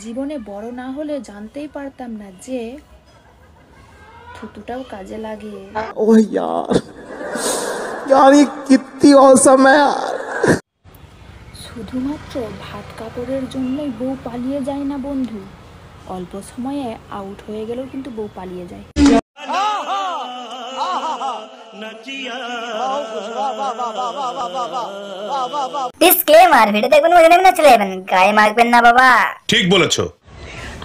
জীবনে বড় না হলে জানতেই পারতাম না যে থুতুটাও কাজে লাগে। ओह यार यार ये कितनी औसम है यार। শুধুমাত্র ভাত কাপড়ের জন্যই বউ পালিয়ে যায় না বন্ধু, অল্প সময়ে আউট হয়ে গেলেও কিন্তু বউ পালিয়ে যায়। ডিসক্লেমার ভিডিও দেখবেন মজা নেবেন না চলে যাবেন, গায়ে মাখবেন না বাবা। ঠিক বলেছো।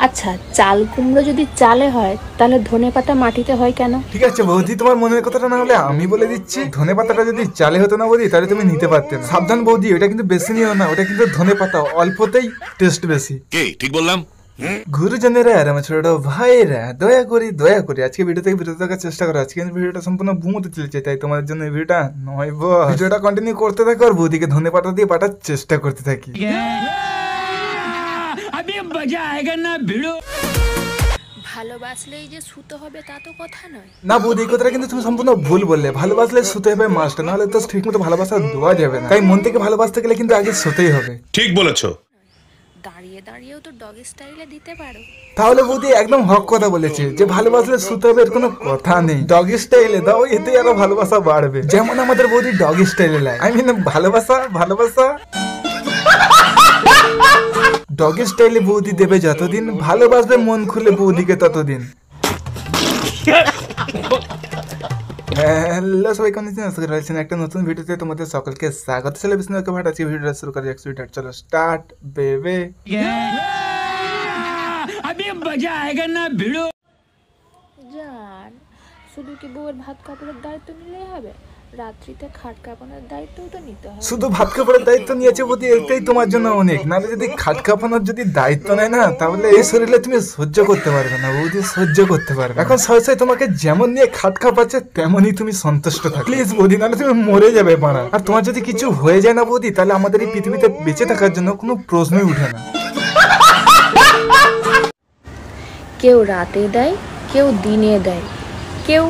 আচ্ছা, চাল কুমড়ো যদি চালে হয় তাহলে ধনেপাতা মাটিতে হয় কেন? ঠিক আছে বৌদি, তোমার মনের কথাটা না হলে আমি বলে দিচ্ছি। ধনেপাতাটা যদি চালে হতো না বৌদি তাহলে তুমি নিতে পারতে না। সাবধান বৌদি, ওটা কিন্তু বেশি নিও না, ওটা কিন্তু ধনেপাতা, অল্পতেই টেস্ট বেশি। কে ঠিক বললাম? গুরুজনেরা আর আমার ছোট ভাইরা দয়া করি আজকে ভিডিও থেকে বিরত থাকার চেষ্টা করো। আজকে ভিডিওটা সম্পূর্ণ বুমতে চলেছে, তাই তোমাদের জন্য এই ভিডিওটা নয় ভিডিওটা কন্টিনিউ করতে থাকো আর বৌদিকে ধনেপাতা দিয়ে পাঠার চেষ্টা করতে থাকি। ভালোবাসলেই যে শুতে হবে তা তো কথা নয়। না বৌদি, এই কথাটা কিন্তু তুমি সম্পূর্ণ ভুল বললে। ভালোবাসলে শুতে হবে মাস্ট, নাহলে তো ঠিক মতো ভালোবাসা দেওয়া যাবে না। তাই মন থেকে ভালোবাসতে গেলে কিন্তু আগে শুতেই হবে। ঠিক বলেছো। দাঁড়িয়ে দাঁড়িয়েও তো ডগ স্টাইলে দিতে পারো। তাহলে বৌদি একদম হক কথা বলেছে যে ভালোবাসলে শুতে হবে, এর কোনো কথা নেই। ডগ স্টাইলে দাও, এতে আরো ভালোবাসা বাড়বে। যেমন আমাদের বৌদি ডগ স্টাইলে লাগে, আই মিন ভালোবাসা ডগ স্টাইলে বৌদি দেবে যতদিন, ভালোবাসবে মন খুলে বৌদিকে ততদিন। হ্যালো সবাই, কেমন আছেন? আশা করি ভালো আছেন। একটা নতুন ভিডিওতে তোমাদের সকলকে স্বাগত। চলে বিষ্ণুকে ভাট, আজকে ভিডিওটা শুরু করি। চলো স্টার্ট বেবে। জান, শুধু কি বউয়ের ভাত কাপড়ের দায়িত্ব নিলেই হবে? রাত্রিতে খাট কাঁপানোর দায়িত্বও তো নিতে হবে। শুধু ভাত কাপড়ের দায়িত্ব নিয়েছে বৌদি, এটাই তোমার জন্য অনেক। নাহলে যদি খাট কাঁপানোর যদি দায়িত্ব নেয় না, তাহলে এই শরীরে তুমি সহ্য করতে পারবে না বৌদি, সহ্য করতে পারবে। এখন সহসাই তোমাকে যেমন নিয়ে খাট কাঁপাচ্ছে তেমনই তুমি সন্তুষ্ট থাকো প্লিজ বৌদি, নাহলে তুমি মরে যাবে মারা। আর তোমার যদি কিছু হয়ে যায় না বৌদি, তাহলে আমাদের এই পৃথিবীতে বেঁচে থাকার জন্য কোনো প্রশ্নই উঠে না। কেউ রাতে দেয়, কেউ দিনে দেয়, কেউ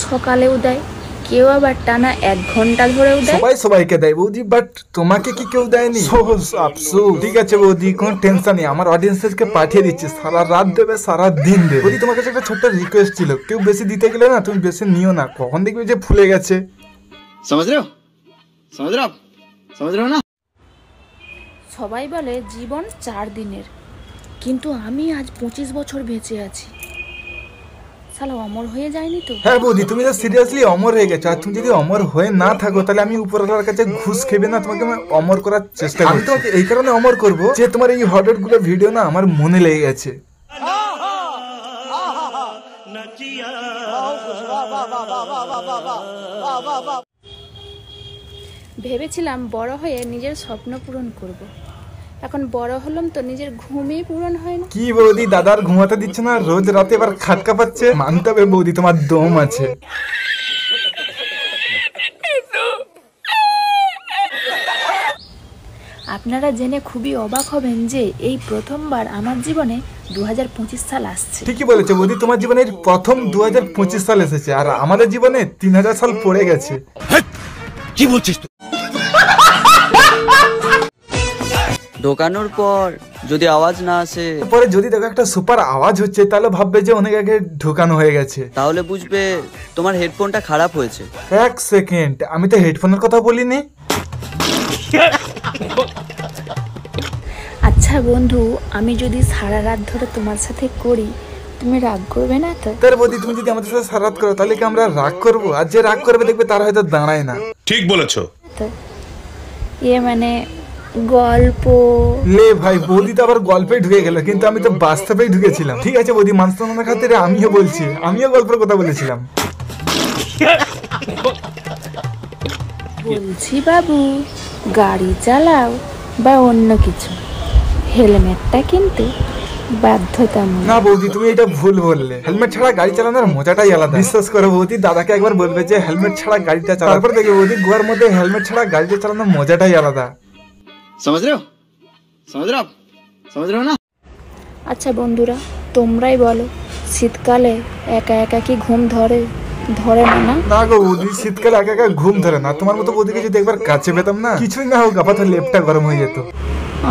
সকালেও দেয়, কেউ আবার টানা 1 ঘন্টা ধরেও দেয়। সবাই সবাইকে দেয় বৌদি, বাট তোমাকে কি কেউ দেয়নি? ঠিক আছে বৌদি, কোনো টেনশন নেই, আমার অডিয়েন্সকে পাঠিয়ে দিচ্ছি। সারা রাত দেবে, সারা দিন দেবে। বৌদি তোমার কাছে একটা ছোট্ট রিকোয়েস্ট ছিল, কেউ বেশি দিতে গেলে না তুমি বেশি নিও না, কখন দেখবে যে ফুলে গেছে। समझ रहे हो ना? সবাই বলে জীবন 4 দিনের, কিন্তু আমি আজ 25 বছর বেঁচে আছি। শালা অমর হয়ে যায়নি তো? হ্যাঁ বৌদি, তুমি তো সিরিয়াসলি অমর হয়ে গেছো। আর তুমি যদি অমর হয়ে না থাকো, তাহলে আমি উপরওয়ালার কাছে ঘুষ খেবে না তোমাকে আমি অমর করার চেষ্টা করব। আমি তোমাকে এই কারণে অমর করব যে তোমার এই হটেট গুলো ভিডিও না আমার মনে লেগে গেছে। ভেবেছিলাম বড় হয়ে নিজের স্বপ্ন পূরণ করব, এখন বড় হলাম তো নিজের ঘুমই পূরণ হয় না। কি বৌদি, দাদার ঘুমাতে দিচ্ছে না, রোজ রাতে এবার খাট কাঁপাচ্ছে। মানতে হবে বৌদি, তোমার দম আছে। আপনারা জেনে খুবই অবাক হবেন যে এই প্রথমবার আমার জীবনে 2025 সাল আসছে। ঠিকই বলেছো বৌদি, তোমার জীবনের প্রথম 2025 সাল এসেছে, আর আমাদের জীবনে 3000 সাল পড়ে গেছে। কি বলছিস তুই? ঢোকানোর পর যদি আওয়াজ না আসে, পরে যদি দেখো একটা সুপার আওয়াজ হচ্ছে, তাহলে ভাববে যে অনেক আগে ঢোকানো হয়ে গেছে। তাহলে বুঝবে তোমার হেডফোনটা খারাপ হয়েছে। 1 সেকেন্ড, আমি তো হেডফোনের কথা বলিনি। আচ্ছা বন্ধু, আমি যদি সারা রাত ধরে তোমার সাথে করি, তুমি রাগ করবে না তো? তার বৌদি, তুমি যদি আমাদের সাথে সারা রাত করো তাহলে কি আমরা রাগ করবো? আর যে রাগ করবে দেখবে তার হয়তো দাঁড়ায় না। ঠিক বলেছো। তো মানে গল্প লে ভাই, বৌদি তো আবার গল্পে ঢুকে গেল, কিন্তু আমি তো বাস্তবেই ঢুকেছিলাম। ঠিক আছে বৌদি, মান সম্মানের খাতিরে আমিও বলছি, আমিও গল্পের কথা বলেছিলাম। বলছি বাবু, গাড়ি চালাও বা অন্য কিছু, হেলমেটটা কিন্তু বাধ্যতামূলক। না বৌদি, তুমি এটা ভুল বললে। হেলমেট ছাড়া গাড়ি চালানোর মজাটাই আলাদা। বিশ্বাস করো বৌদি, দাদাকে একবার বলবে যে হেলমেট ছাড়া গাড়িটা চালা, তারপর দেখবে বৌদি গোয়ার মধ্যে হেলমেট ছাড়া গাড়িটা চালানোর মজাটাই আলাদা। समझ रहे हो ना? আচ্ছা বন্ধুরা, তোমরাই বলো, শীতকালে একা একা কি ঘুম ধরে ধরে না না? না গো বৌদি, শীতকালে একা একা ঘুম ধরে না। তোমার মতো বৌদিকে যদি একবার কাছে পেতাম না, কিছুই না হোক আপাতত লেপটা গরম হয়ে যেত।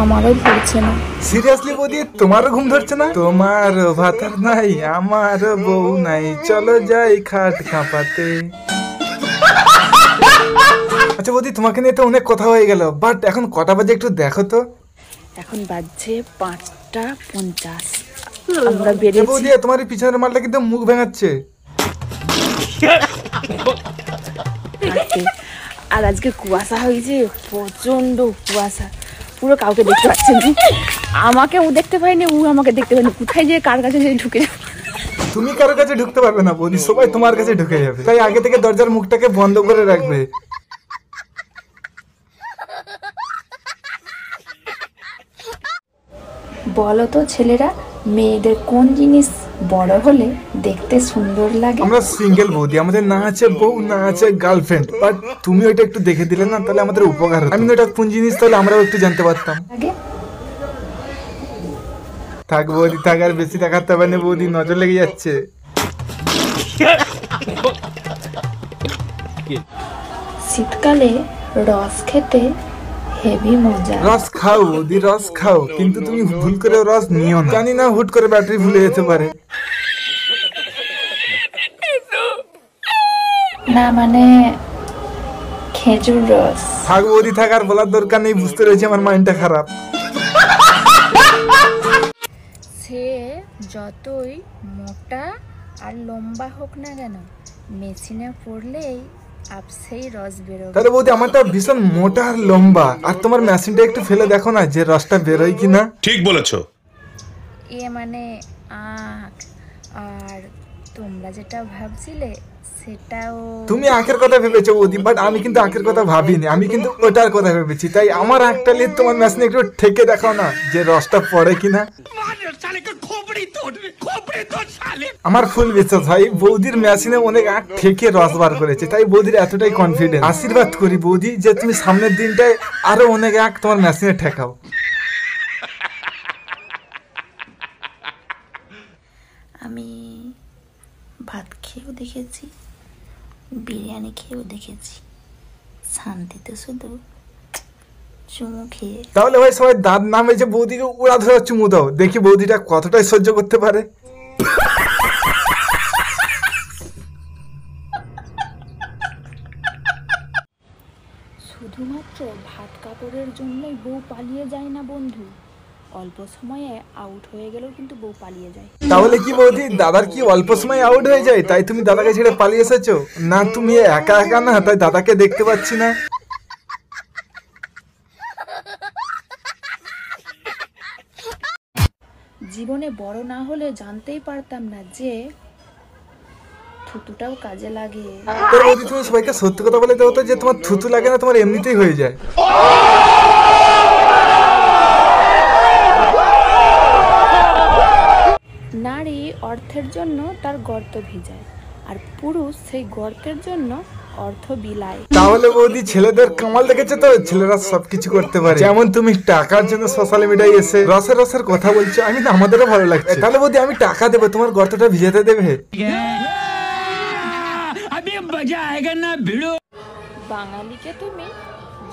আমারও ধরছে না। সিরিয়াসলি বৌদি, তোমারও ঘুম ধরছে না? তোমার ভাতার নাই, আমার বউ নাই, চলো যাই খাট কাঁপাতে। আচ্ছা বৌদি, তোমাকে নিয়ে তো অনেক কথা হয়ে গেল, বাট এখন কটা বাজে একটু দেখো তো। এখন বাজছে 5:50। আমরা বেরিয়েছি। বৌদি, তোমার এই পিছনের মালটা কিন্তু মুখ ভেঙাচ্ছে। রাতে। আর আজকে কুয়াশা হয়েছে, প্রচন্ড কুয়াশা, পুরো কাউকে দেখতে পাচ্ছি না। আমাকে ও দেখতে পাইনি, ও আমাকে দেখতে পাইনি। কোথায় যে কার কাছে যে ঢুকে যাবো। তুমি কারোর কাছে ঢুকতে পারবে না বৌদি, সবাই তোমার কাছে ঢুকে যাবে। তাই আগে থেকে দরজার মুখটাকে বন্ধ করে রাখবে। বলো তো ছেলেরা, মেয়েদের কোন জিনিস বড় হলে দেখতে সুন্দর লাগে? আমরা সিঙ্গেল বৌদি, আমাদের না আছে বউ, না আছে গার্লফ্রেন্ড। বাট তুমি ওইটা একটু দেখে দিলে না, তাহলে আমাদের উপকার হতো। আমি ওটা কোন জিনিস, তাহলে আমরাও একটু জানতে পারতাম। লাগে থাক বৌদি থাক, আর বেশি দেখাতে হবে না বৌদি, নজর লেগে যাচ্ছে। শীতকালে রস খেতে হেভি মজা। রস খাও বৌদি, রস খাও, কিন্তু তুমি ভুল করে রস নিও না। জানি না হুট করে ব্যাটারি ভুলে যেতে পারে। না মানে খেজুর রস। থাক বৌদি থাক, আর বলার দরকার নেই, বুঝতে রয়েছে আমার মাইন্ডটা খারাপ। সে যতই মোটা আর লম্বা হোক না কেন, মেশিনে পড়লেই আপসেই রস বেরোবে। তাহলে বৌদি, আমারটা ভীষণ মোটা আর লম্বা, আর তোমার মেশিনটা একটু ফেলে দেখো না যে রসটা বেরোয় কিনা। ঠিক বলেছো। মানে আখ। আর তোমরা যেটা ভাবছিলে সেটাও। তুমি আখের কথা ভেবেছো বৌদি, বাট আমি কিন্তু আখের কথা ভাবিনি, আমি কিন্তু ওটার কথা ভেবেছি। তাই আমার আখটা নিয়ে তোমার মেশিনে একটু ঠেকে দেখো না যে রসটা পড়ে কিনা। আমার ফুল বিশ্বাস ভাই, বৌদির মেশিনে অনেক আখ ঠেকে রস বার করেছে, তাই বৌদির এতটাই কনফিডেন্স। আশীর্বাদ করি বৌদি যে তুমি সামনের দিনটায় আরো অনেক আখ তোমার মেশিনে ঠেকাও। আমি ভাত খেয়েও দেখেছি, বিরিয়ানি খেয়েও দেখেছি, শান্তিতে শুধু চুমু খেয়ে। তাহলে ভাই সবাই দাঁত না মেজে বৌদিকে উড়া ধরে চুমু দাও, দেখি বৌদিটা কতটাই সহ্য করতে পারে। শুধুমাত্র ভাত কাপড়ের জন্যই বউ পালিয়ে যায় না বন্ধু, অল্প সময়ে আউট হয়ে গেলেও কিন্তু বউ পালিয়ে যায়। তাহলে কি বৌদি, দাদার কি অল্প সময় আউট হয়ে যায় তাই তুমি দাদাকে ছেড়ে পালিয়ে এসেছো? না তুমি একা একা না, তাই দাদাকে দেখতে পাচ্ছি না। জীবনে বড় না হলে জানতেই পারতাম না যে থুতুটাও কাজে লাগে। তো বৌদি, তুমি সবাইকে সত্যি কথা বলে দাও তো যে তোমার থুতু লাগে না, তোমার এমনিতেই হয়ে যায়। নারী অর্থের জন্য তার গর্ত ভিজায়, আর পুরুষ সেই গর্তের জন্য অর্থ বিলায়। তাহলে বৌদি, ছেলেদের কামাল দেখেছে তো, ছেলেরা সবকিছু করতে পারে। যেমন তুমি টাকার জন্য সোশ্যাল মিডিয়ায় এসে রসের রসের কথা বলছো, আমি না, আমাদেরও ভালো লাগছে। তাহলে বৌদি, আমি টাকা দেবো, তোমার গর্তটা ভিজাতে দেবে? বাঙালিকে তুমি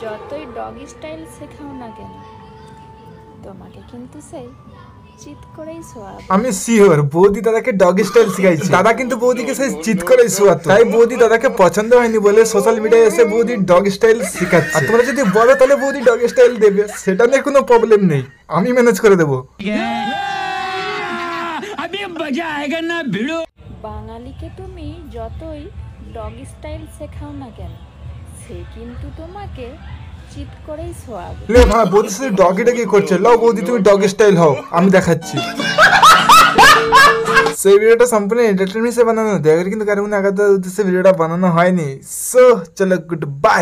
যতই ডগ স্টাইল শেখাও না কেন, তোমাকে কিন্তু সেই চিৎ করেই শোয়াবে। আমি শিওর বৌদি দাদাকে ডগ স্টাইল শিখাইছে। দাদা কিন্তু বৌদিকে সেই চিৎ করেই শোয়াতো, তাই বৌদি দাদাকে পছন্দ হয়নি বলে সোশ্যাল মিডিয়ায় এসে বৌদি ডগ স্টাইল শিখাচ্ছে। আর তোমরা যদি বলো তাহলে বৌদি ডগ স্টাইল দেবে, সেটা নিয়ে কোনো প্রবলেম নেই, আমি ম্যানেজ করে দেবো। বাঙালিকে তুমি যতই ডগ স্টাইল শেখাও না কেন, সে কিন্তু তোমাকে চিৎ করেই শোয়াবে। লে ভাই, বৌদি শুধু ডগি ডগি করছে। লাও বৌদি, তুমি ডগ স্টাইল হও, আমি দেখাচ্ছি। সেই ভিডিওটা সম্পূর্ণ এন্টারটেনমেন্ট হিসেবে বানানো, দয়া করে কিন্তু কারো আঘাতের উদ্দেশ্যে ভিডিওটা বানানো হয়নি। সো চলো, গুড বাই।